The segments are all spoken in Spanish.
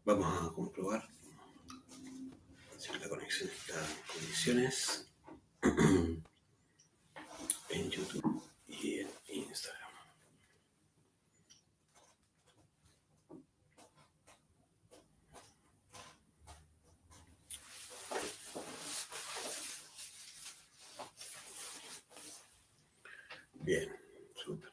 Vamos a comprobar si la conexión está en condiciones en YouTube y en Instagram. Bien, súper.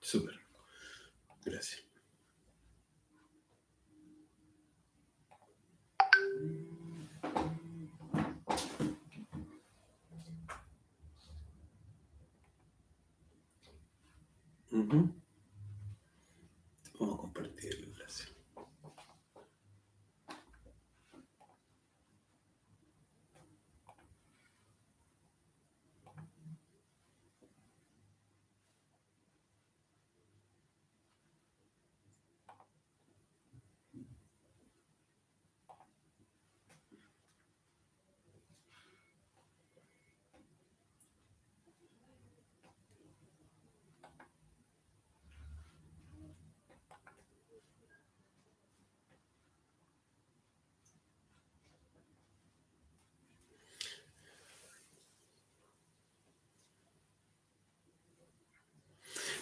Súper. Gracias. Vamos a compartir el enlace.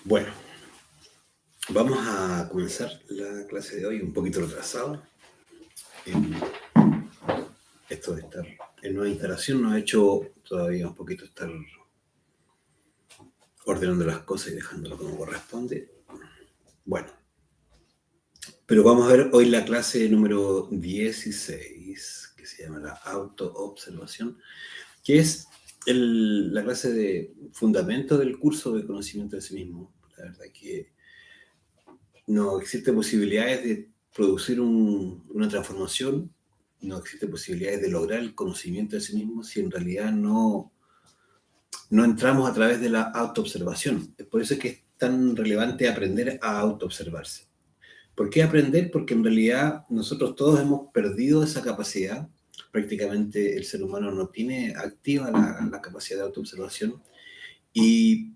Bueno, vamos a comenzar la clase de hoy un poquito retrasado. Esto de estar en nueva instalación nos ha hecho todavía un poquito estar ordenando las cosas y dejándolo como corresponde. Bueno, pero vamos a ver hoy la clase número 16, que se llama la autoobservación, que es la clase de fundamento del curso de conocimiento de sí mismo. La verdad que no existen posibilidades de producir una transformación, no existen posibilidades de lograr el conocimiento de sí mismo si en realidad no entramos a través de la autoobservación. Es por eso que es tan relevante aprender a autoobservarse. ¿Por qué aprender? Porque en realidad nosotros todos hemos perdido esa capacidad. Prácticamente el ser humano no tiene activa la capacidad de autoobservación y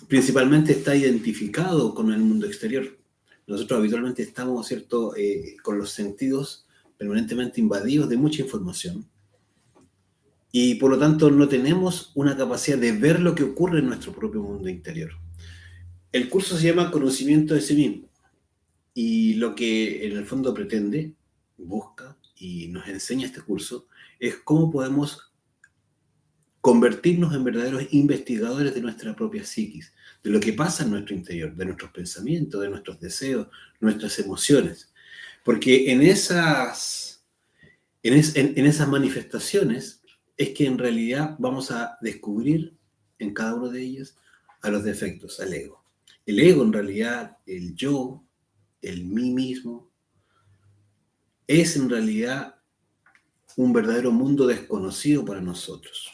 principalmente está identificado con el mundo exterior. Nosotros habitualmente estamos, ¿cierto?, con los sentidos permanentemente invadidos de mucha información y por lo tanto no tenemos una capacidad de ver lo que ocurre en nuestro propio mundo interior. El curso se llama Conocimiento de sí mismo y lo que en el fondo pretende, busca y nos enseña este curso es cómo podemos convertirnos en verdaderos investigadores de nuestra propia psiquis, de lo que pasa en nuestro interior, de nuestros pensamientos, de nuestros deseos, nuestras emociones. Porque en esas manifestaciones es que en realidad vamos a descubrir en cada uno de ellos a los defectos, al ego. El ego en realidad, el yo, el mí mismo, es en realidad un verdadero mundo desconocido para nosotros.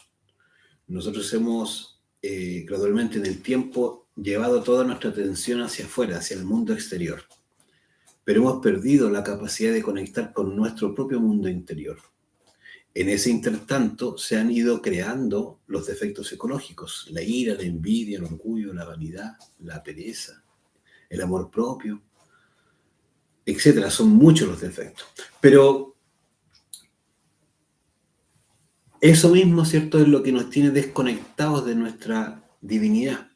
Nosotros hemos gradualmente en el tiempo llevado toda nuestra atención hacia afuera, hacia el mundo exterior, pero hemos perdido la capacidad de conectar con nuestro propio mundo interior. En ese intertanto se han ido creando los defectos psicológicos, la ira, la envidia, el orgullo, la vanidad, la pereza, el amor propio, etcétera. Son muchos los defectos. Pero eso mismo, ¿cierto?, es lo que nos tiene desconectados de nuestra divinidad.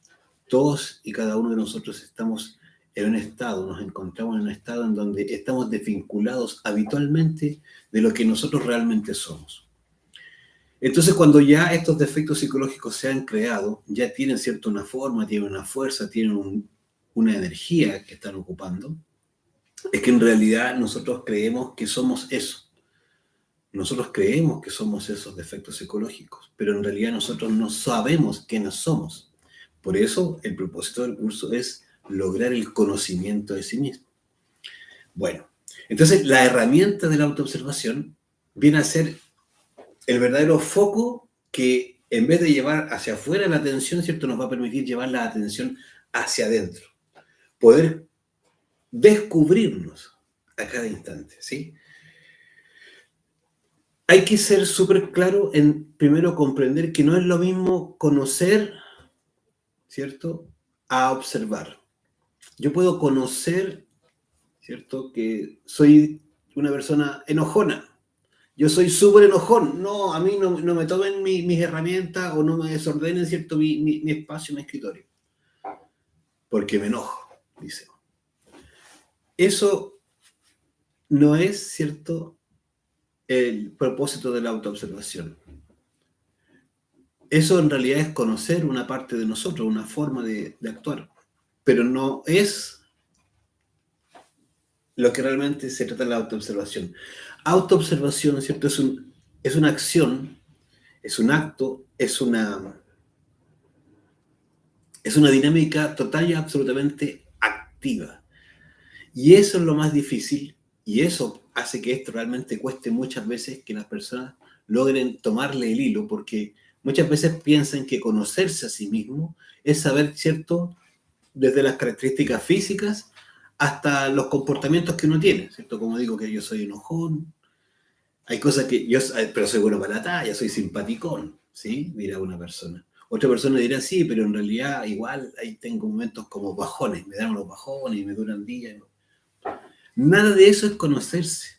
Todos y cada uno de nosotros estamos en un estado, nos encontramos en un estado en donde estamos desvinculados habitualmente de lo que nosotros realmente somos. Entonces, cuando ya estos defectos psicológicos se han creado, ya tienen, ¿cierto?, una forma, tienen una fuerza, tienen una energía que están ocupando, es que en realidad nosotros creemos que somos eso. Nosotros creemos que somos esos defectos psicológicos, pero en realidad nosotros no sabemos quiénes somos. Por eso el propósito del curso es lograr el conocimiento de sí mismo. Bueno, entonces la herramienta de la autoobservación viene a ser el verdadero foco que en vez de llevar hacia afuera la atención, ¿cierto? Nos va a permitir llevar la atención hacia adentro. Poder descubrirnos a cada instante, ¿sí? Hay que ser súper claro en, primero, comprender que no es lo mismo conocer, ¿cierto?, a observar. Yo puedo conocer, ¿cierto?, que soy una persona enojona. Yo soy súper enojón. No, a mí no me tomen mis herramientas o no me desordenen, ¿cierto?, mi espacio, mi escritorio. Porque me enojo, dice. Eso no es, ¿cierto?, el propósito de la autoobservación. Eso en realidad es conocer una parte de nosotros, una forma de actuar. Pero no es lo que realmente se trata de la autoobservación. Autoobservación, ¿cierto?, es una acción, es un acto, es una dinámica total y absolutamente activa. Y eso es lo más difícil, y eso hace que esto realmente cueste muchas veces que las personas logren tomarle el hilo, porque muchas veces piensan que conocerse a sí mismo es saber, ¿cierto?, desde las características físicas hasta los comportamientos que uno tiene, ¿cierto? Como digo que yo soy enojón, hay cosas que yo, pero soy bueno para la talla, soy simpaticón, ¿sí? Dirá una persona. Otra persona dirá, sí, pero en realidad igual ahí tengo momentos como bajones, me dan unos bajones y me duran días. Nada de eso es conocerse.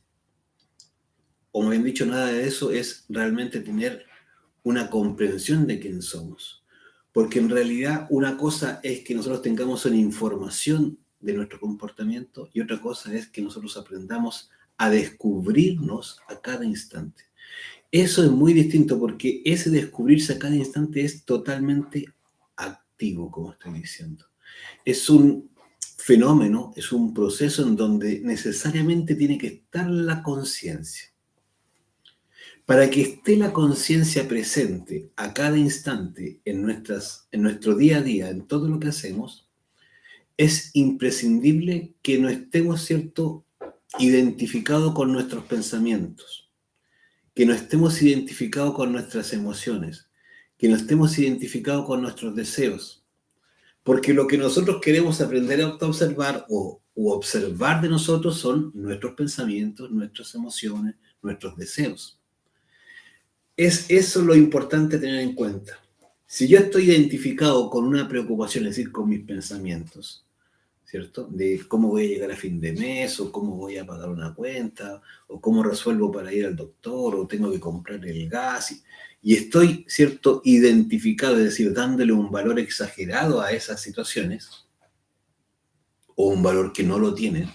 O más bien dicho, nada de eso es realmente tener una comprensión de quién somos. Porque en realidad una cosa es que nosotros tengamos una información de nuestro comportamiento y otra cosa es que nosotros aprendamos a descubrirnos a cada instante. Eso es muy distinto porque ese descubrirse a cada instante es totalmente activo, como estoy diciendo. Es un fenómeno, es un proceso en donde necesariamente tiene que estar la conciencia. Para que esté la conciencia presente a cada instante en nuestro día a día, en todo lo que hacemos, es imprescindible que no estemos, ¿cierto?, identificados con nuestros pensamientos, que no estemos identificados con nuestras emociones, que no estemos identificados con nuestros deseos. Porque lo que nosotros queremos aprender a observar o observar de nosotros son nuestros pensamientos, nuestras emociones, nuestros deseos. Es eso lo importante tener en cuenta. Si yo estoy identificado con una preocupación, es decir, con mis pensamientos, ¿cierto? De cómo voy a llegar a fin de mes, o cómo voy a pagar una cuenta, o cómo resuelvo para ir al doctor, o tengo que comprar el gas, y estoy, ¿cierto?, identificado, es decir, dándole un valor exagerado a esas situaciones, o un valor que no lo tiene,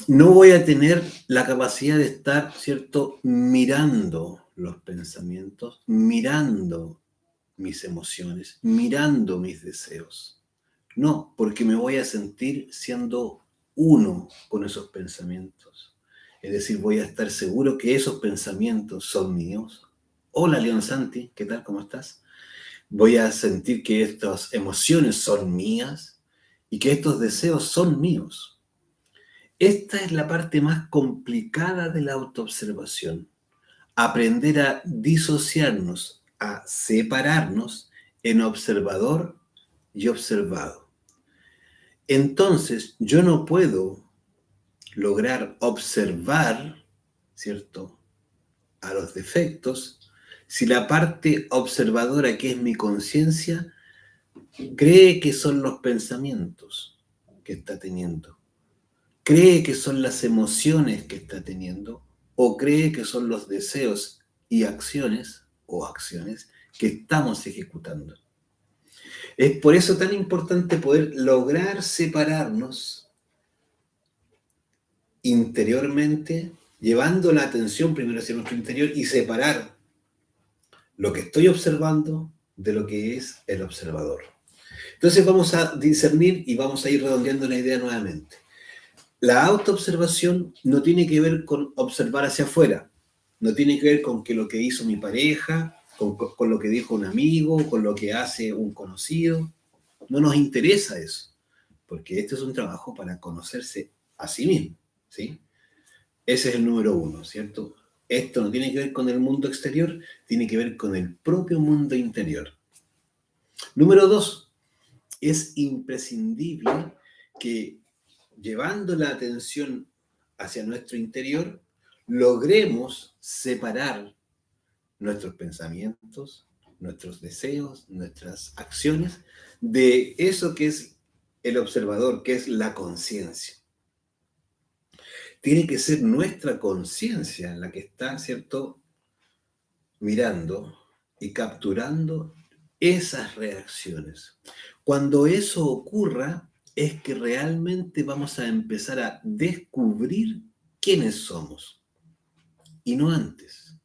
no voy a tener la capacidad de estar, ¿cierto?, mirando los pensamientos, mirando mis emociones, mirando mis deseos. No, porque me voy a sentir siendo uno con esos pensamientos. Es decir, voy a estar seguro que esos pensamientos son míos. Hola, León Santi, ¿qué tal? ¿Cómo estás? Voy a sentir que estas emociones son mías y que estos deseos son míos. Esta es la parte más complicada de la autoobservación. Aprender a disociarnos, a separarnos en observador y observado. Entonces, yo no puedo lograr observar, ¿cierto?, a los defectos si la parte observadora, que es mi conciencia, cree que son los pensamientos que está teniendo, cree que son las emociones que está teniendo, o cree que son los deseos y acciones o acciones que estamos ejecutando. Es por eso tan importante poder lograr separarnos interiormente, llevando la atención primero hacia nuestro interior y separar lo que estoy observando de lo que es el observador. Entonces vamos a discernir y vamos a ir redondeando la idea nuevamente. La autoobservación no tiene que ver con observar hacia afuera, no tiene que ver con que lo que hizo mi pareja, con lo que dijo un amigo, con lo que hace un conocido. No nos interesa eso, porque este es un trabajo para conocerse a sí mismo, ¿sí? Ese es el número uno, ¿cierto? Esto no tiene que ver con el mundo exterior, tiene que ver con el propio mundo interior. Número dos, es imprescindible que llevando la atención hacia nuestro interior, logremos separar nuestros pensamientos, nuestros deseos, nuestras acciones, de eso que es el observador, que es la conciencia. Tiene que ser nuestra conciencia la que está, ¿cierto?, mirando y capturando esas reacciones. Cuando eso ocurra, es que realmente vamos a empezar a descubrir quiénes somos, y no antes.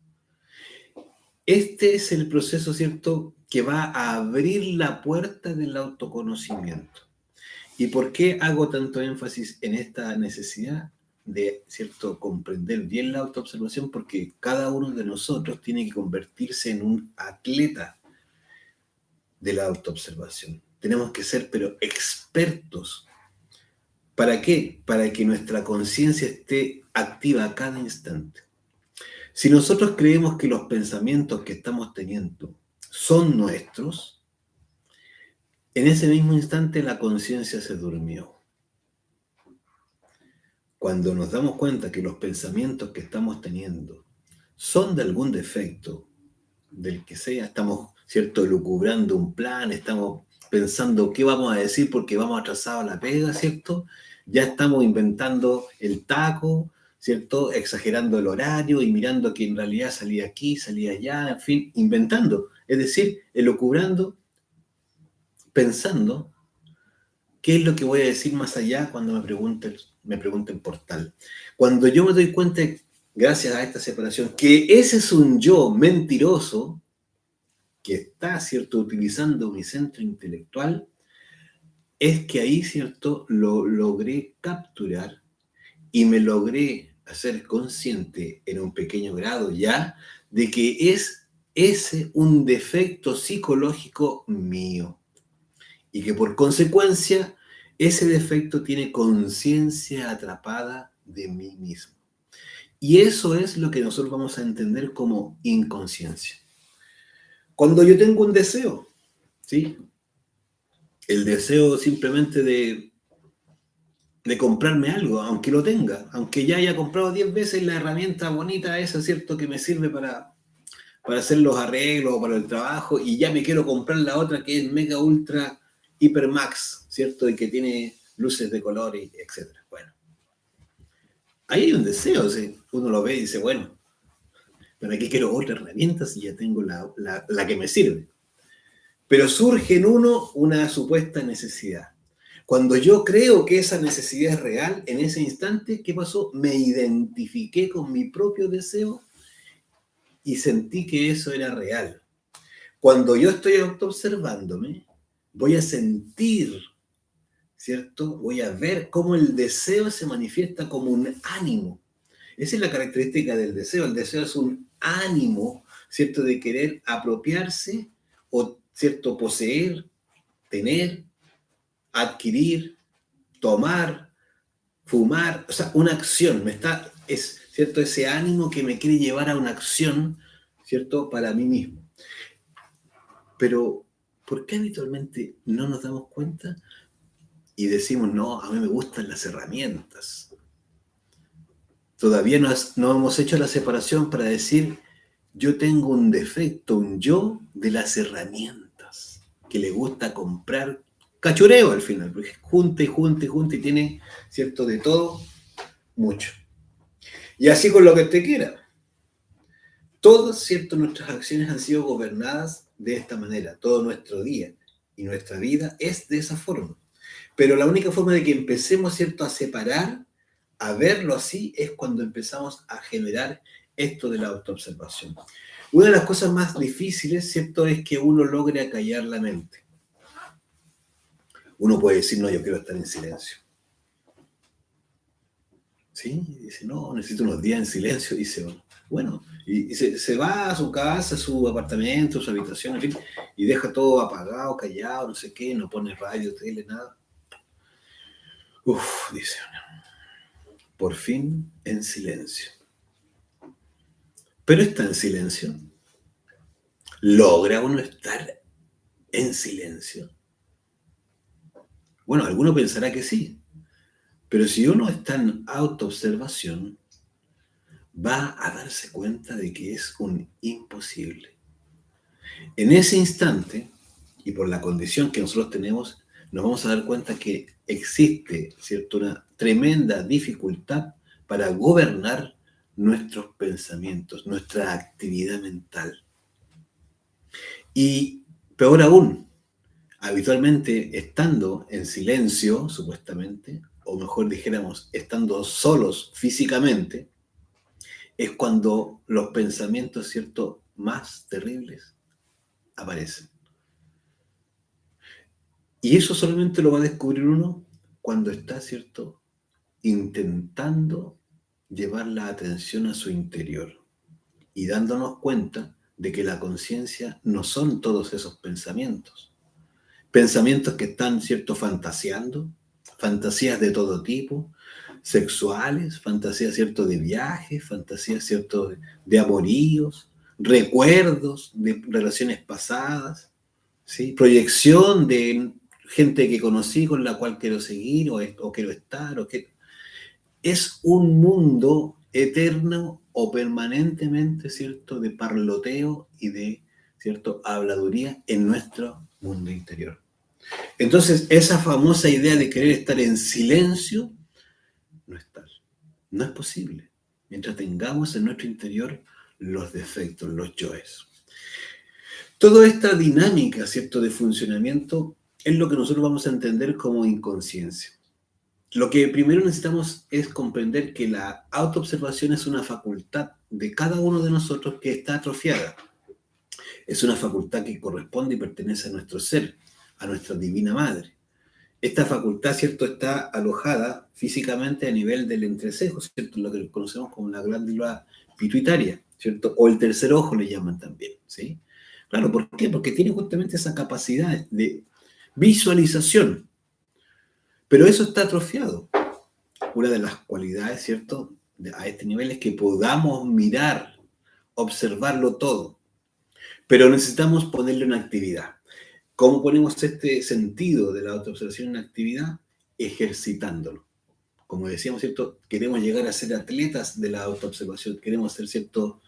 Este es el proceso, ¿cierto?, que va a abrir la puerta del autoconocimiento. ¿Y por qué hago tanto énfasis en esta necesidad de, ¿cierto?, comprender bien la autoobservación? Porque cada uno de nosotros tiene que convertirse en un atleta de la autoobservación. Tenemos que ser, pero expertos. ¿Para qué? Para que nuestra conciencia esté activa a cada instante. Si nosotros creemos que los pensamientos que estamos teniendo son nuestros, en ese mismo instante la conciencia se durmió. Cuando nos damos cuenta que los pensamientos que estamos teniendo son de algún defecto, del que sea, estamos, ¿cierto?, lucubrando un plan, estamos pensando qué vamos a decir porque vamos atrasados a la pega, ¿cierto? Ya estamos inventando el taco, ¿cierto? Exagerando el horario y mirando que en realidad salía aquí, salía allá, en fin, inventando. Es decir, elucubrando, pensando qué es lo que voy a decir más allá cuando me pregunten por tal. Cuando yo me doy cuenta, gracias a esta separación, que ese es un yo mentiroso, que está, ¿cierto?, utilizando mi centro intelectual, es que ahí, ¿cierto?, lo logré capturar y me logré hacer consciente en un pequeño grado ya de que es ese un defecto psicológico mío y que por consecuencia ese defecto tiene conciencia atrapada de mí mismo. Y eso es lo que nosotros vamos a entender como inconsciencia. Cuando yo tengo un deseo, ¿sí? El deseo simplemente de comprarme algo, aunque lo tenga, aunque ya haya comprado 10 veces la herramienta bonita esa, ¿cierto?, que me sirve para hacer los arreglos o para el trabajo, y ya me quiero comprar la otra que es Mega Ultra Hyper Max, ¿cierto?, y que tiene luces de colores, etc. Bueno, ahí hay un deseo, ¿sí? Uno lo ve y dice, bueno, ¿para qué quiero otra herramienta si ya tengo la que me sirve? Pero surge en uno una supuesta necesidad. Cuando yo creo que esa necesidad es real, en ese instante, ¿qué pasó? Me identifiqué con mi propio deseo y sentí que eso era real. Cuando yo estoy autoobservándome, voy a sentir, ¿cierto? Voy a ver cómo el deseo se manifiesta como un ánimo. Esa es la característica del deseo. El deseo es un ánimo, ¿cierto?, de querer apropiarse o, ¿cierto?, poseer, tener, adquirir, tomar, fumar, o sea, una acción, es, ¿cierto?, ese ánimo que me quiere llevar a una acción, ¿cierto?, para mí mismo. Pero, ¿por qué habitualmente no nos damos cuenta y decimos, no, a mí me gustan las herramientas? Todavía no hemos hecho la separación para decir, yo tengo un defecto, un yo de las herramientas, que le gusta comprar cachureo al final, porque junta y junta y junta y tiene, ¿cierto?, de todo, mucho. Y así con lo que usted quiera. Todas, ¿cierto?, nuestras acciones han sido gobernadas de esta manera, todo nuestro día y nuestra vida es de esa forma. Pero la única forma de que empecemos, ¿cierto?, a separar, a verlo así, es cuando empezamos a generar esto de la autoobservación. Una de las cosas más difíciles, ¿cierto?, es que uno logre acallar la mente. Uno puede decir, no, yo quiero estar en silencio. ¿Sí? Y dice, no, necesito unos días en silencio. Y dice, bueno, y se va a su casa, a su apartamento, a su habitación, en fin, y deja todo apagado, callado, no sé qué, no pone radio, tele, nada. Uf, dice uno. por fin en silencio. Pero está en silencio. ¿Logra uno estar en silencio? Bueno, alguno pensará que sí, pero si uno está en autoobservación, va a darse cuenta de que es un imposible. En ese instante, y por la condición que nosotros tenemos, nos vamos a dar cuenta que existe, ¿cierto?, una tremenda dificultad para gobernar nuestros pensamientos, nuestra actividad mental. Y peor aún, habitualmente estando en silencio, supuestamente, o mejor dijéramos, estando solos físicamente, es cuando los pensamientos, ¿cierto?, más terribles aparecen. Y eso solamente lo va a descubrir uno cuando está, ¿cierto?, intentando llevar la atención a su interior y dándonos cuenta de que la conciencia no son todos esos pensamientos. Pensamientos que están, ¿cierto?, fantaseando, fantasías de todo tipo, sexuales, fantasías, ¿cierto?, de viajes, fantasías, ¿cierto?, de amoríos, recuerdos de relaciones pasadas, ¿sí? Proyección de gente que conocí con la cual quiero seguir o quiero estar. Es un mundo eterno o permanentemente, ¿cierto?, de parloteo y de, ¿cierto?, habladuría en nuestro mundo interior. Entonces, esa famosa idea de querer estar en silencio no es tal. No es posible. Mientras tengamos en nuestro interior los defectos, los yoes. Toda esta dinámica, ¿cierto?, de funcionamiento es lo que nosotros vamos a entender como inconsciencia. Lo que primero necesitamos es comprender que la autoobservación es una facultad de cada uno de nosotros que está atrofiada. Es una facultad que corresponde y pertenece a nuestro ser, a nuestra divina madre. Esta facultad, ¿cierto?, está alojada físicamente a nivel del entrecejo, ¿cierto?, lo que conocemos como la glándula pituitaria, ¿cierto?, o el tercer ojo le llaman también, ¿sí? Claro, ¿por qué? Porque tiene justamente esa capacidad de visualización, pero eso está atrofiado. Una de las cualidades, ¿cierto?, a este nivel es que podamos mirar, observarlo todo, pero necesitamos ponerle una actividad. ¿Cómo ponemos este sentido de la autoobservación en actividad? Ejercitándolo. Como decíamos, ¿cierto?, queremos llegar a ser atletas de la autoobservación, queremos ser, ¿cierto?,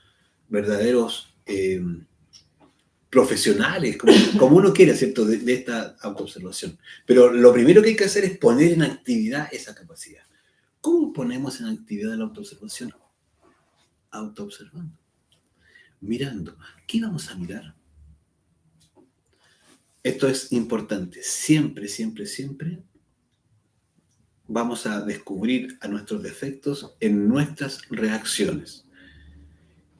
verdaderos profesionales, como uno quiera, ¿cierto?, de esta autoobservación. Pero lo primero que hay que hacer es poner en actividad esa capacidad. ¿Cómo ponemos en actividad la autoobservación? Autoobservando, mirando. ¿Qué vamos a mirar? Esto es importante. Siempre, siempre, siempre vamos a descubrir a nuestros defectos en nuestras reacciones.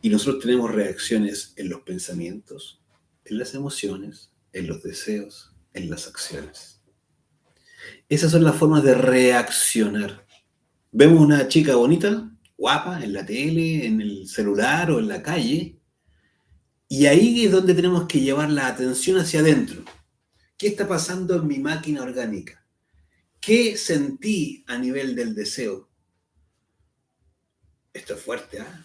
Y nosotros tenemos reacciones en los pensamientos, en las emociones, en los deseos, en las acciones. Esas son las formas de reaccionar. Vemos una chica bonita, guapa, en la tele, en el celular o en la calle, y ahí es donde tenemos que llevar la atención hacia adentro. ¿Qué está pasando en mi máquina orgánica? ¿Qué sentí a nivel del deseo? Esto es fuerte, ¿ah?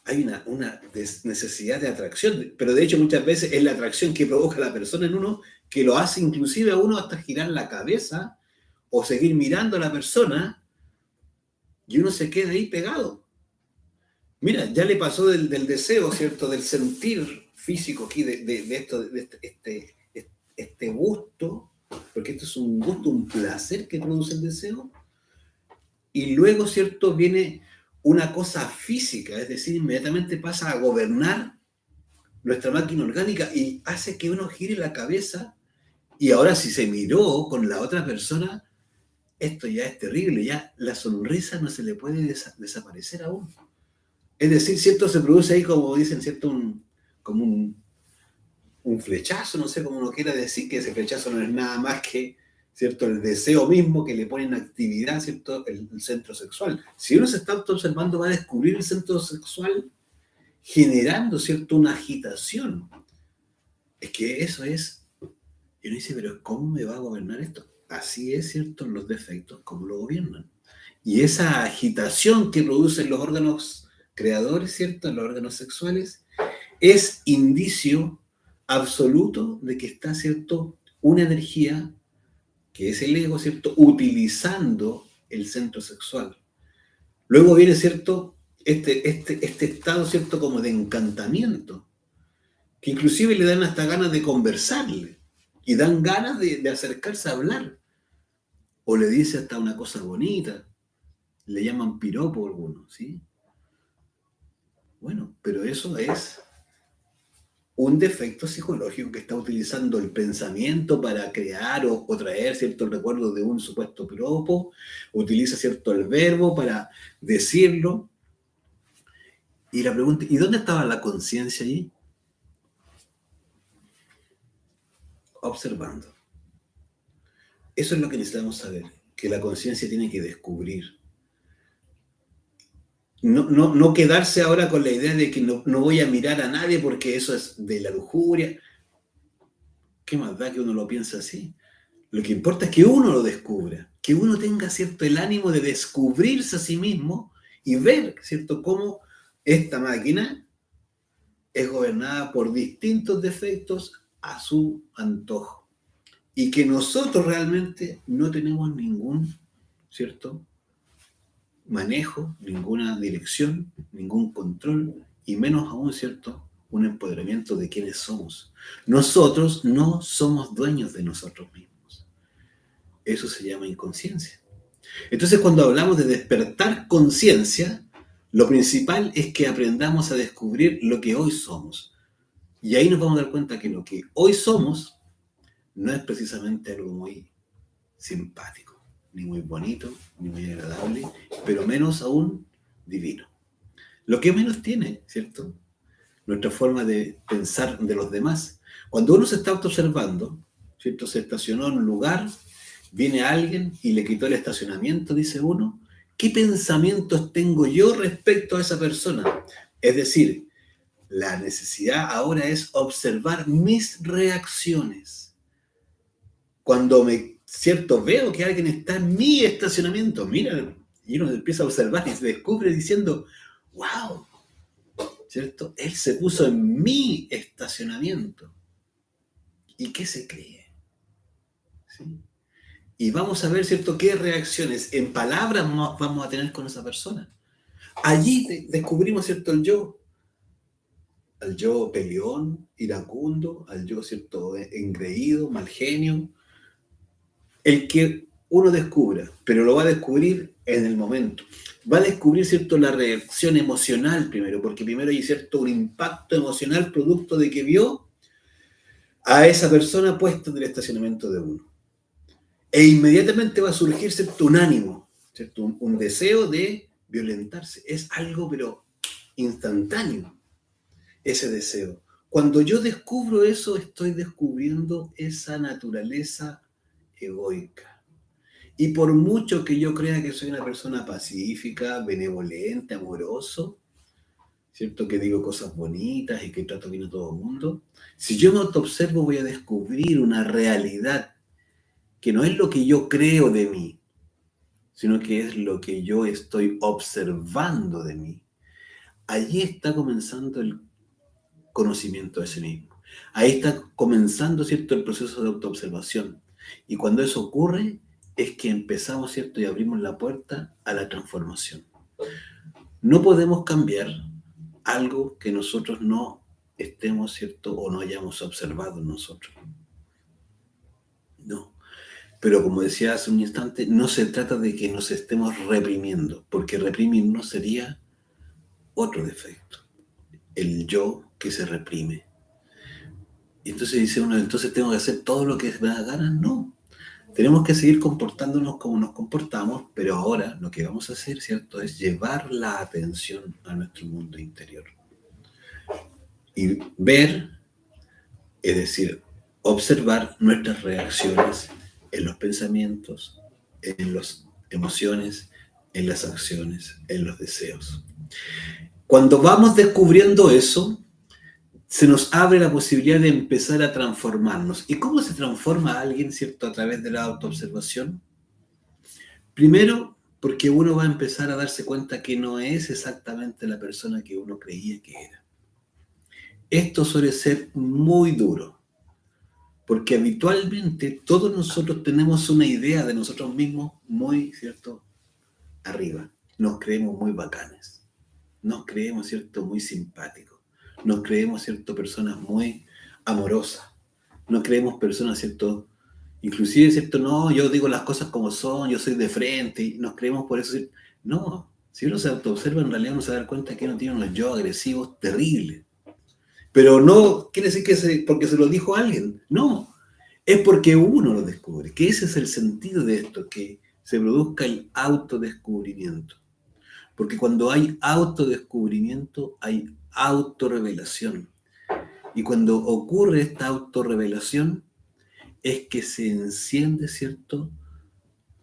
Hay una necesidad de atracción, pero de hecho muchas veces es la atracción que provoca la persona en uno que lo hace inclusive a uno hasta girar la cabeza o seguir mirando a la persona y uno se queda ahí pegado. Mira, ya le pasó del deseo, ¿cierto? Del sentir físico aquí, de esto, de este gusto, porque esto es un gusto, un placer que produce el deseo, y luego, ¿cierto?, viene una cosa física, es decir, inmediatamente pasa a gobernar nuestra máquina orgánica y hace que uno gire la cabeza, y ahora si se miró con la otra persona, esto ya es terrible, ya la sonrisa no se le puede desaparecer aún. Es decir, ¿cierto? Se produce ahí, como dicen, ¿cierto? Como un flechazo, no sé cómo uno quiera decir, que ese flechazo no es nada más que, ¿cierto?, el deseo mismo que le pone en actividad, ¿cierto?, el centro sexual. Si uno se está observando, va a descubrir el centro sexual generando, ¿cierto?, una agitación. Es que eso es. Y uno dice, pero ¿cómo me va a gobernar esto? Así es, ¿cierto?, los defectos, ¿cómo lo gobiernan? Y esa agitación que producen los órganos creadores, ¿cierto? Los órganos sexuales, es indicio absoluto de que está, ¿cierto? Una energía, que es el ego, ¿cierto? Utilizando el centro sexual. Luego viene, ¿cierto? Este estado, ¿cierto? Como de encantamiento, que inclusive le dan hasta ganas de conversarle y dan ganas de acercarse a hablar. O le dice hasta una cosa bonita, le llaman piropo algunos, ¿sí? Bueno, pero eso es un defecto psicológico que está utilizando el pensamiento para crear o traer ciertos recuerdos de un supuesto piropo, utiliza cierto el verbo para decirlo. Y la pregunta, ¿y dónde estaba la conciencia allí? Observando. Eso es lo que necesitamos saber, que la conciencia tiene que descubrir. No quedarse ahora con la idea de que no voy a mirar a nadie porque eso es de la lujuria. ¿Qué más da que uno lo piense así? Lo que importa es que uno lo descubra, que uno tenga, ¿cierto?, el ánimo de descubrirse a sí mismo y ver, ¿cierto?, cómo esta máquina es gobernada por distintos defectos a su antojo. Y que nosotros realmente no tenemos ningún, ¿cierto?, manejo, ninguna dirección, ningún control, y menos aún, ¿cierto?, un empoderamiento de quiénes somos. Nosotros no somos dueños de nosotros mismos. Eso se llama inconsciencia. Entonces, cuando hablamos de despertar conciencia, lo principal es que aprendamos a descubrir lo que hoy somos. Y ahí nos vamos a dar cuenta que lo que hoy somos no es precisamente algo muy simpático, ni muy bonito, ni muy agradable, pero menos aún divino. Lo que menos tiene, ¿cierto?, nuestra forma de pensar de los demás. Cuando uno se está autoobservando, ¿cierto?, se estacionó en un lugar, viene alguien y le quitó el estacionamiento, dice uno, ¿qué pensamientos tengo yo respecto a esa persona? Es decir, la necesidad ahora es observar mis reacciones. Cuando ¿cierto?, veo que alguien está en mi estacionamiento, mira, y uno empieza a observar y se descubre diciendo, wow, ¿cierto? Él se puso en mi estacionamiento. ¿Y qué se cree? ¿Sí? Y vamos a ver, ¿cierto?, qué reacciones en palabras vamos a tener con esa persona. Allí descubrimos, ¿cierto?, el yo. Al yo peleón, iracundo, al yo, ¿cierto?, engreído, mal genio. El que uno descubra, pero lo va a descubrir en el momento. Va a descubrir, ¿cierto?, la reacción emocional primero, porque primero hay, ¿cierto?, un impacto emocional producto de que vio a esa persona puesta en el estacionamiento de uno. E inmediatamente va a surgir, ¿cierto?, un ánimo, ¿cierto?, un deseo de violentarse. Es algo, pero instantáneo, ese deseo. Cuando yo descubro eso, estoy descubriendo esa naturaleza egoica. Y por mucho que yo crea que soy una persona pacífica, benevolente, amoroso, ¿cierto?, que digo cosas bonitas y que trato bien a todo el mundo, si yo me autoobservo voy a descubrir una realidad que no es lo que yo creo de mí, sino que es lo que yo estoy observando de mí. Allí está comenzando el conocimiento de sí mismo. Ahí está comenzando, ¿cierto?, el proceso de autoobservación. Y cuando eso ocurre, es que empezamos, ¿cierto?, y abrimos la puerta a la transformación. No podemos cambiar algo que nosotros no estemos, ¿cierto?, o no hayamos observado en nosotros. No. Pero como decía hace un instante, no se trata de que nos estemos reprimiendo, porque reprimirnos sería otro defecto. El yo que se reprime. Y entonces dice uno, entonces tengo que hacer todo lo que me da ganas. No. Tenemos que seguir comportándonos como nos comportamos, pero ahora lo que vamos a hacer, ¿cierto?, es llevar la atención a nuestro mundo interior. Y ver, es decir, observar nuestras reacciones en los pensamientos, en las emociones, en las acciones, en los deseos. Cuando vamos descubriendo eso, se nos abre la posibilidad de empezar a transformarnos. ¿Y cómo se transforma alguien, cierto, a través de la autoobservación? Primero, Porque uno va a empezar a darse cuenta que no es exactamente la persona que uno creía que era. Esto suele ser muy duro, porque habitualmente todos nosotros tenemos una idea de nosotros mismos muy, ¿cierto?, arriba. Nos creemos muy bacanes, nos creemos, ¿cierto?, muy simpáticos, nos creemos, ¿cierto?, personas muy amorosas, nos creemos personas, ¿cierto?, inclusive, ¿cierto?, no, yo digo las cosas como son, yo soy de frente, y nos creemos por eso, ¿cierto? No, si uno se autoobserva, en realidad uno se da cuenta que uno tiene unos yo agresivos terribles. Pero no quiere decir que porque se lo dijo alguien, no, es porque uno lo descubre, que ese es el sentido de esto, que se produzca el autodescubrimiento. Porque cuando hay autodescubrimiento, hay autorrevelación. Y cuando ocurre esta autorrevelación, es que se enciende, ¿cierto?,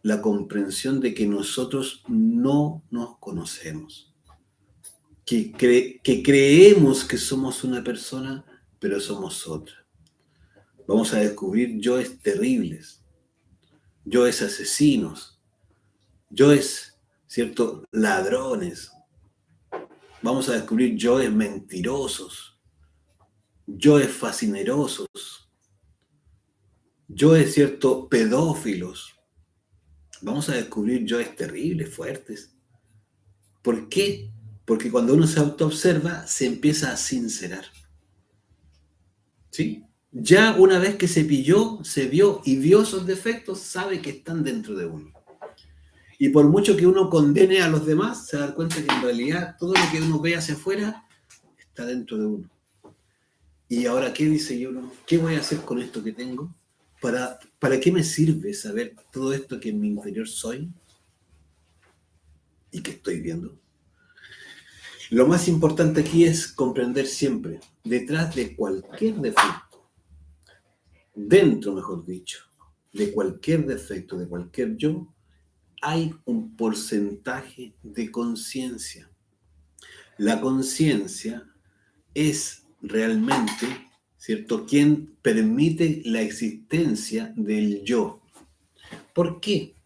la comprensión de que nosotros no nos conocemos. Que creemos que somos una persona, pero somos otra. Vamos a descubrir yoes terribles, yoes asesinos, yoes, ¿cierto?, ladrones. Vamos a descubrir yoes mentirosos, yoes fascinerosos, yoes, ¿cierto?, pedófilos. Vamos a descubrir yoes terribles, fuertes. ¿Por qué? Porque cuando uno se autoobserva, se empieza a sincerar. ¿Sí? Ya una vez que se pilló, se vio y vio esos defectos, sabe que están dentro de uno. Y por mucho que uno condene a los demás, se da cuenta que en realidad todo lo que uno ve hacia afuera está dentro de uno. Y ahora, ¿qué dice yo? ¿Qué voy a hacer con esto que tengo? ¿Para qué me sirve saber todo esto que en mi interior soy y que estoy viendo? Lo más importante aquí es comprender siempre, detrás de cualquier defecto, dentro, mejor dicho, de cualquier defecto, de cualquier yo, hay un porcentaje de conciencia. La conciencia es realmente, ¿cierto?, quien permite la existencia del yo. ¿Por qué?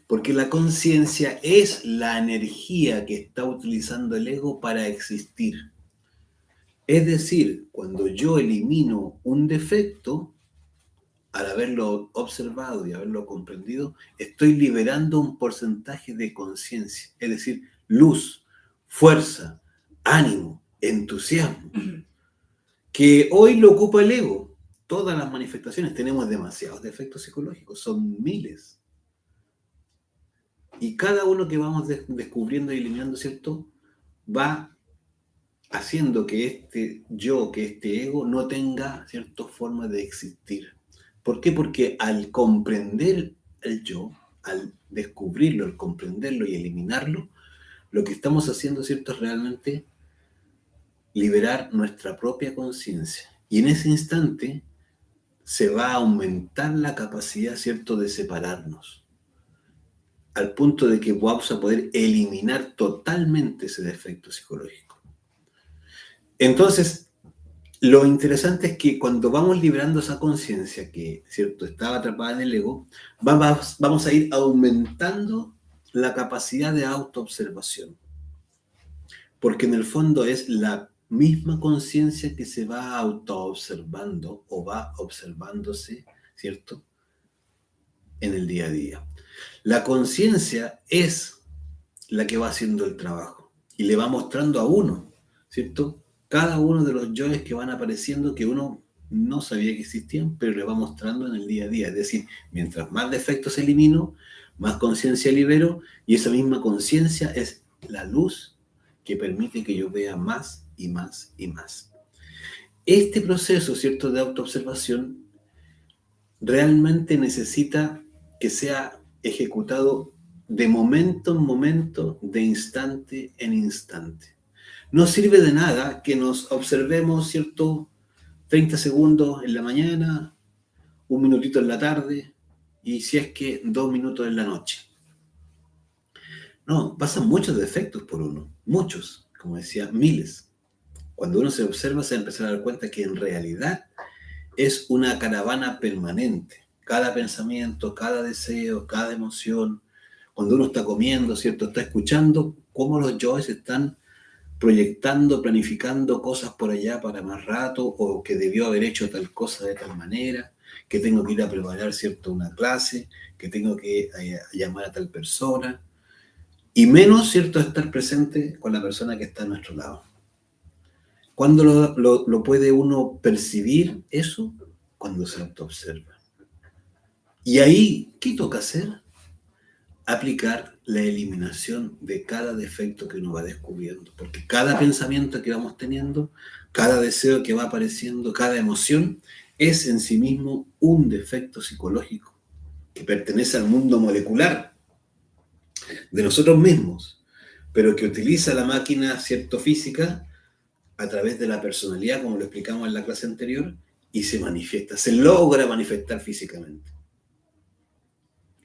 Porque la conciencia es la energía que está utilizando el ego para existir. Es decir, cuando yo elimino un defecto, al haberlo observado y haberlo comprendido, estoy liberando un porcentaje de conciencia, es decir, luz, fuerza, ánimo, entusiasmo, que hoy lo ocupa el ego. Todas las manifestaciones, tenemos demasiados defectos psicológicos, son miles. Y cada uno que vamos descubriendo y eliminando, ¿cierto?, va haciendo que este yo, que este ego no tenga cierta forma de existir. ¿Por qué? Porque al comprender el yo, al descubrirlo, al comprenderlo y eliminarlo, lo que estamos haciendo, ¿cierto?, es realmente liberar nuestra propia conciencia. Y en ese instante se va a aumentar la capacidad, ¿cierto?, de separarnos, al punto de que vamos a poder eliminar totalmente ese defecto psicológico. Entonces, lo interesante es que cuando vamos liberando esa conciencia que, ¿cierto?, estaba atrapada en el ego, vamos a ir aumentando la capacidad de autoobservación. Porque en el fondo es la misma conciencia que se va autoobservando o va observándose, ¿cierto?, en el día a día. La conciencia es la que va haciendo el trabajo y le va mostrando a uno, ¿cierto?, cada uno de los yoes que van apareciendo que uno no sabía que existían, pero le va mostrando en el día a día. Es decir, mientras más defectos elimino, más conciencia libero, y esa misma conciencia es la luz que permite que yo vea más y más y más. Este proceso, ¿cierto?, de autoobservación realmente necesita que sea ejecutado de momento en momento, de instante en instante. No sirve de nada que nos observemos, ¿cierto?, 30 segundos en la mañana, un minutito en la tarde, y si es que 2 minutos en la noche. No, pasan muchos defectos por uno, muchos, como decía, miles. Cuando uno se observa, se va a empezar a dar cuenta que en realidad es una caravana permanente. Cada pensamiento, cada deseo, cada emoción, cuando uno está comiendo, ¿cierto? Está escuchando cómo los yoes están proyectando, planificando cosas por allá para más rato, o que debió haber hecho tal cosa de tal manera, que tengo que ir a preparar, ¿cierto?, una clase, que tengo que llamar a tal persona, y menos, ¿cierto?, estar presente con la persona que está a nuestro lado. ¿Cuándo lo puede uno percibir eso? Cuando se autoobserva. Y ahí, ¿qué toca hacer? Aplicar la eliminación de cada defecto que uno va descubriendo, porque cada pensamiento que vamos teniendo, cada deseo que va apareciendo, cada emoción, es en sí mismo un defecto psicológico que pertenece al mundo molecular de nosotros mismos, pero que utiliza la máquina, cierto, física, a través de la personalidad, como lo explicamos en la clase anterior, y se manifiesta, se logra manifestar físicamente.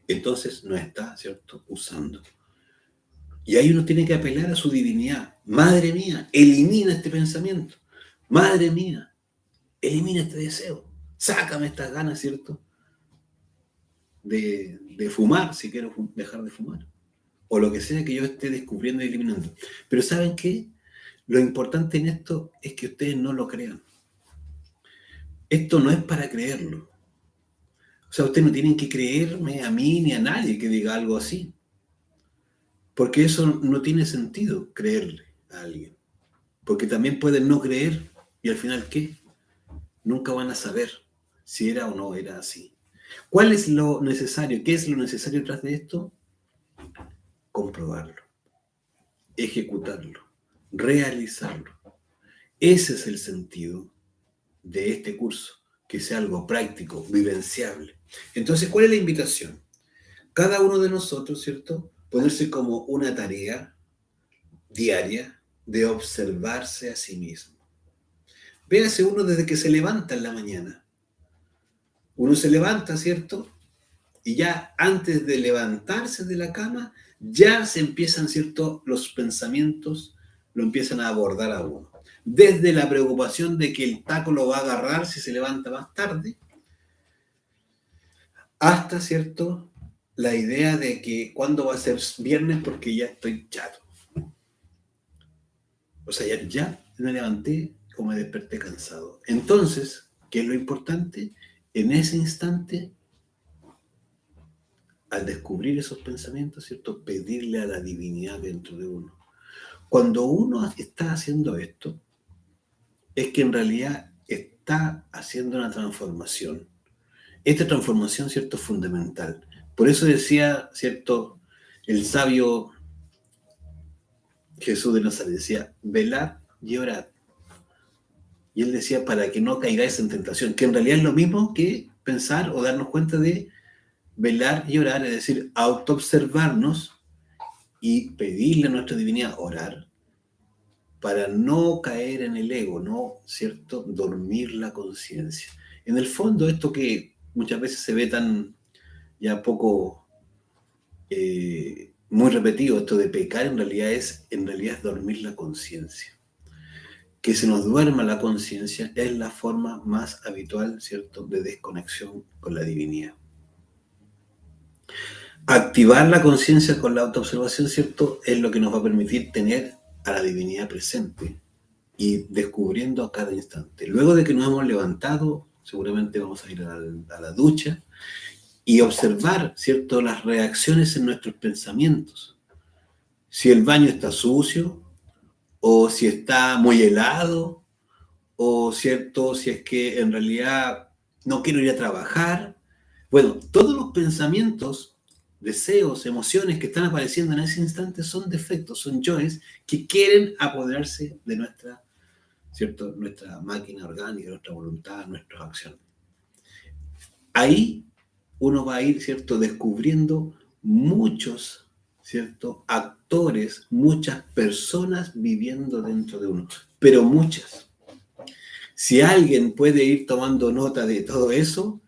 Entonces no está, ¿cierto?, usando. Y ahí uno tiene que apelar a su divinidad. Madre mía, elimina este pensamiento. Madre mía, elimina este deseo. Sácame estas ganas, ¿cierto?, de fumar, si quiero dejar de fumar. O lo que sea que yo esté descubriendo y eliminando. Pero ¿saben qué? Lo importante en esto es que ustedes no lo crean. Esto no es para creerlo. O sea, ustedes no tienen que creerme a mí ni a nadie que diga algo así. Porque eso no tiene sentido, creerle a alguien. Porque también pueden no creer y al final, ¿qué? Nunca van a saber si era o no era así. ¿Cuál es lo necesario? ¿Qué es lo necesario tras de esto? Comprobarlo, ejecutarlo, realizarlo. Ese es el sentido de este curso, que sea algo práctico, vivenciable. Entonces, ¿cuál es la invitación? Cada uno de nosotros, ¿cierto?, ponerse como una tarea diaria de observarse a sí mismo. Véase uno desde que se levanta en la mañana. Uno se levanta, ¿cierto? Y ya antes de levantarse de la cama, ya se empiezan, ¿cierto?, los pensamientos lo empiezan a abordar a uno. Desde la preocupación de que el taco lo va a agarrar si se levanta más tarde, hasta, ¿cierto?, la idea de que cuándo va a ser viernes porque ya estoy chato. O sea, ya me levanté o me desperté cansado. Entonces, ¿qué es lo importante? En ese instante, al descubrir esos pensamientos, ¿cierto?, pedirle a la divinidad dentro de uno. Cuando uno está haciendo esto, es que en realidad está haciendo una transformación. Esta transformación, ¿cierto?, es fundamental. Por eso decía, ¿cierto?, el sabio Jesús de Nazaret, decía, velad y orad. Y él decía, para que no caigáis en tentación, que en realidad es lo mismo que pensar o darnos cuenta de velar y orar, es decir, autoobservarnos y pedirle a nuestra divinidad orar para no caer en el ego, no, ¿cierto?, dormir la conciencia. En el fondo, esto que muchas veces se ve tan ya poco, muy repetido, esto de pecar, en realidad es dormir la conciencia. Que se nos duerma la conciencia es la forma más habitual, ¿cierto?, de desconexión con la divinidad. Activar la conciencia con la autoobservación, ¿cierto?, es lo que nos va a permitir tener a la divinidad presente y descubriendo a cada instante. Luego de que nos hemos levantado, seguramente vamos a ir a la ducha y observar, ¿cierto?, las reacciones en nuestros pensamientos. Si el baño está sucio, o si está muy helado, o cierto, si es que en realidad no quiero ir a trabajar. Bueno, todos los pensamientos, deseos, emociones que están apareciendo en ese instante son defectos, son yoes que quieren apoderarse de nuestra, ¿cierto?, nuestra máquina orgánica, nuestra voluntad, nuestras acciones. Ahí uno va a ir, ¿cierto?, descubriendo muchos, ¿cierto?, actores, muchas personas viviendo dentro de uno, pero muchas. Si alguien puede ir tomando nota de todo eso,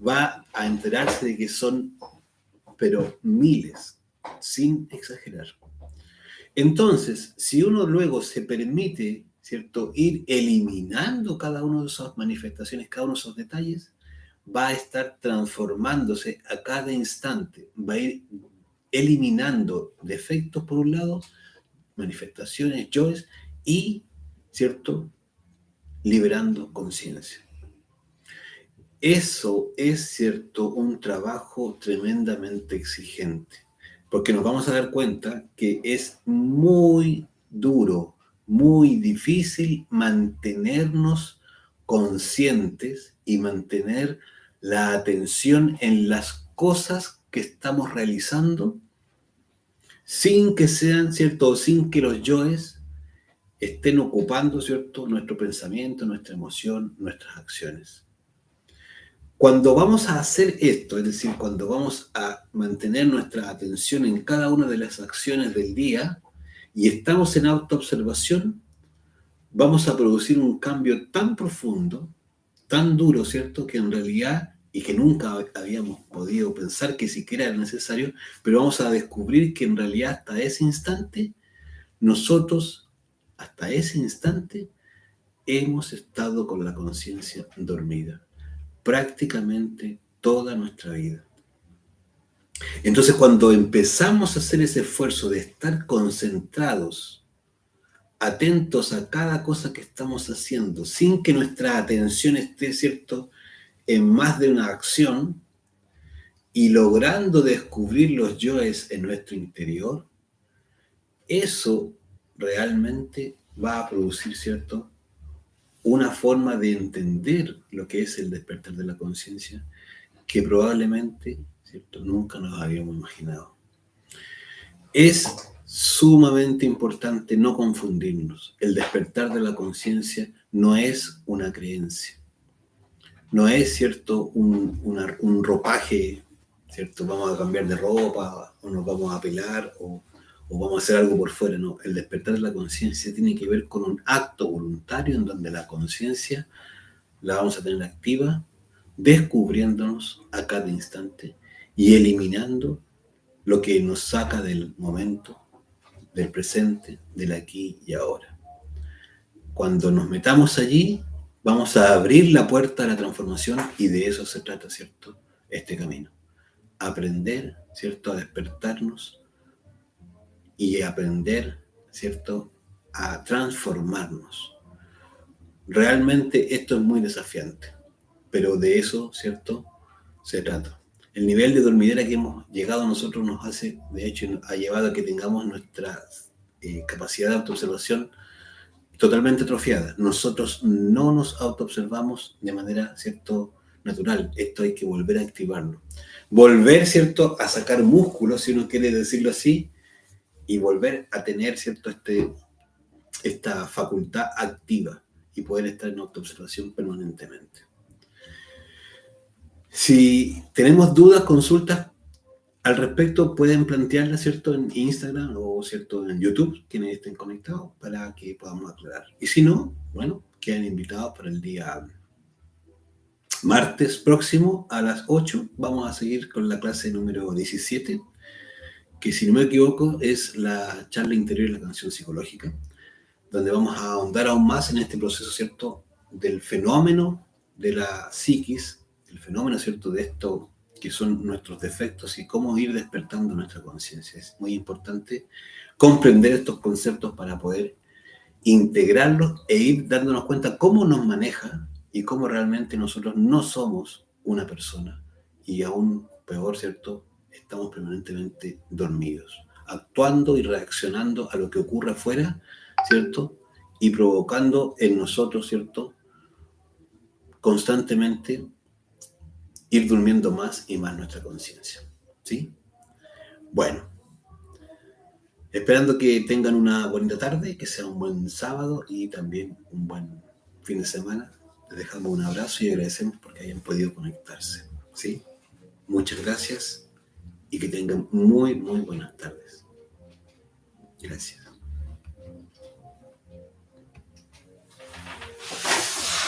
va a enterarse de que son, pero miles, sin exagerar. Entonces, si uno luego se permite, ¿cierto?, ir eliminando cada una de esas manifestaciones, cada uno de esos detalles, va a estar transformándose a cada instante, va a ir eliminando defectos por un lado, manifestaciones, yoes, y, ¿cierto?, liberando conciencia. Eso es, cierto, un trabajo tremendamente exigente, porque nos vamos a dar cuenta que es muy duro, muy difícil mantenernos conscientes y mantener la atención en las cosas que estamos realizando sin que sean, ¿cierto?, sin que los yoes estén ocupando, ¿cierto?, nuestro pensamiento, nuestra emoción, nuestras acciones. Cuando vamos a hacer esto, es decir, cuando vamos a mantener nuestra atención en cada una de las acciones del día y estamos en autoobservación, vamos a producir un cambio tan profundo, tan duro, ¿cierto?, que en realidad, y que nunca habíamos podido pensar que siquiera era necesario, pero vamos a descubrir que en realidad hasta ese instante, nosotros, hasta ese instante, hemos estado con la conciencia dormida prácticamente toda nuestra vida. Entonces, cuando empezamos a hacer ese esfuerzo de estar concentrados, atentos a cada cosa que estamos haciendo, sin que nuestra atención esté, ¿cierto?, en más de una acción, y logrando descubrir los yoes en nuestro interior, eso realmente va a producir, ¿cierto?, una forma de entender lo que es el despertar de la conciencia que probablemente, ¿cierto?, nunca nos habíamos imaginado. Es sumamente importante no confundirnos. El despertar de la conciencia no es una creencia, no es, ¿cierto?, un ropaje, ¿cierto? Vamos a cambiar de ropa, o nos vamos a pelar, o vamos a hacer algo por fuera. No, el despertar de la conciencia tiene que ver con un acto voluntario en donde la conciencia la vamos a tener activa, descubriéndonos a cada instante y eliminando lo que nos saca del momento, del presente, del aquí y ahora. Cuando nos metamos allí, vamos a abrir la puerta a la transformación, y de eso se trata, ¿cierto?, este camino. Aprender, ¿cierto?, a despertarnos y aprender, ¿cierto?, a transformarnos. Realmente esto es muy desafiante, pero de eso, ¿cierto?, se trata. El nivel de dormidera que hemos llegado a nosotros nos hace, de hecho, ha llevado a que tengamos nuestra capacidad de autoobservación totalmente atrofiada. Nosotros no nos autoobservamos de manera, ¿cierto?, natural. Esto hay que volver a activarlo. Volver, ¿cierto?, a sacar músculos, si uno quiere decirlo así, y volver a tener, ¿cierto?, esta facultad activa y poder estar en autoobservación permanentemente. Si tenemos dudas, consultas al respecto, pueden plantearlas, ¿cierto?, en Instagram o, ¿cierto?, en YouTube, quienes estén conectados, para que podamos aclarar. Y si no, bueno, quedan invitados para el día martes próximo a las 8. Vamos a seguir con la clase número 17, que, si no me equivoco, es la charla interior y la canción psicológica, donde vamos a ahondar aún más en este proceso, ¿cierto?, del fenómeno de la psiquis, el fenómeno, ¿cierto?, de esto que son nuestros defectos y cómo ir despertando nuestra conciencia. Es muy importante comprender estos conceptos para poder integrarlos e ir dándonos cuenta cómo nos maneja y cómo realmente nosotros no somos una persona, y aún peor, ¿cierto?, estamos permanentemente dormidos, actuando y reaccionando a lo que ocurre afuera, ¿cierto?, y provocando en nosotros, ¿cierto?, constantemente ir durmiendo más y más nuestra conciencia, ¿sí? Bueno, esperando que tengan una bonita tarde, que sea un buen sábado y también un buen fin de semana. Les dejamos un abrazo y agradecemos porque hayan podido conectarse, ¿sí? Muchas gracias y que tengan muy, muy buenas tardes. Gracias.